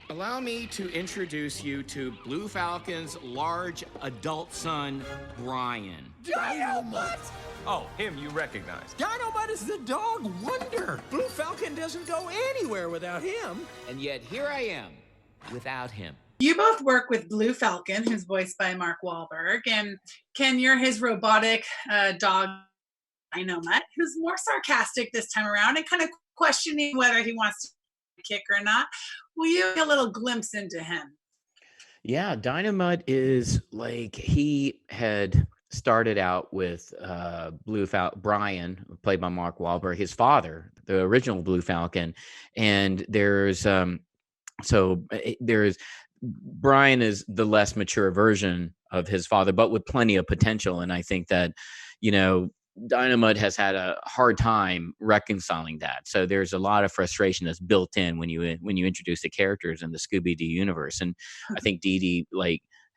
Allow me to introduce you to Blue Falcon's large adult son, Brian. Dynamite! Oh, him you recognize. Dynamite is the dog wonder. Blue Falcon doesn't go anywhere without him. And yet here I am, without him. You both work with Blue Falcon, who's voiced by Mark Wahlberg, and Ken, you're his robotic dog, Dynamite, who's more sarcastic this time around and kind of questioning whether he wants to kick or not. Will you get a little glimpse into him? Yeah, Dynamite is like he had started out with Brian, played by Mark Wahlberg, his father, the original Blue Falcon, and there's Brian is the less mature version of his father, but with plenty of potential, and I think that Dynamite has had a hard time reconciling that. So there's a lot of frustration that's built in when you introduce the characters in the Scooby-Doo universe. And I think Dee Dee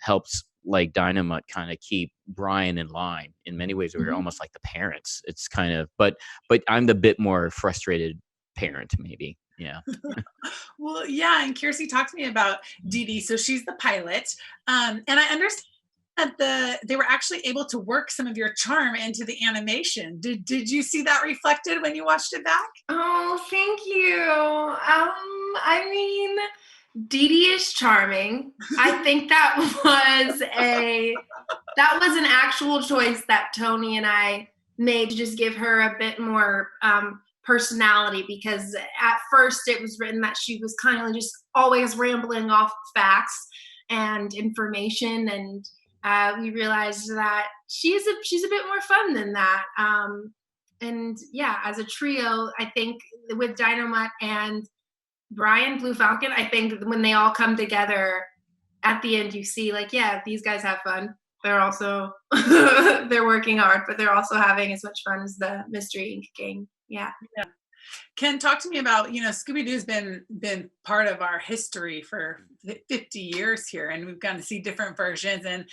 helps Dynamite kind of keep Brian in line in many ways. We're almost like the parents. It's kind of, but I'm the bit more frustrated parent maybe. Yeah. Well, yeah. And Kiersey talked to me about Dee Dee. So she's the pilot. And I understand that they were actually able to work some of your charm into the animation. Did you see that reflected when you watched it back? Oh, thank you. I mean, Dee Dee is charming. I think that was an actual choice that Tony and I made to just give her a bit more personality, because at first it was written that she was kind of just always rambling off facts and information, and we realized that she's a bit more fun than that. And yeah, as a trio, I think with Dynamite and Brian, Blue Falcon, I think when they all come together at the end, you see these guys have fun. They're also, they're working hard, but they're also having as much fun as the Mystery Inc. gang. Yeah. Ken, talk to me about, Scooby-Doo's been part of our history for 50 years here, and we've gotten to see different versions, and,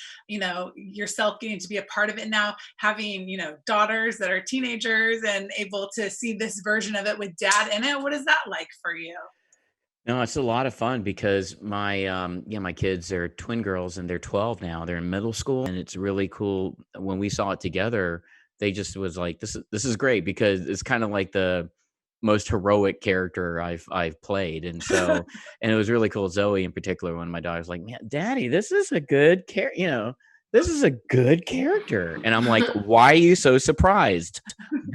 yourself getting to be a part of it now, having, daughters that are teenagers and able to see this version of it with dad in it. What is that like for you? No, it's a lot of fun because my kids are twin girls and they're 12 now. They're in middle school, and it's really cool. When we saw it together, they just was like, this is great, because it's kind of like the most heroic character I've played. And so, and it was really cool. Zoe in particular, one of my daughters, like, man, Daddy, this is a good this is a good character. And I'm like, why are you so surprised?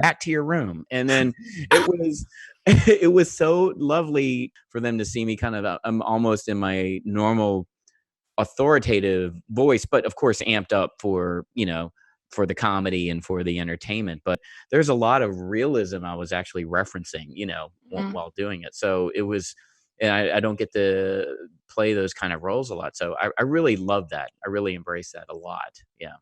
Back to your room. And then it was so lovely for them to see me kind of, I'm almost in my normal authoritative voice, but of course amped up for the comedy and for the entertainment. But there's a lot of realism I was actually referencing, while doing it. So it was, and I don't get to play those kind of roles a lot. So I really love that. I really embrace that a lot. Yeah.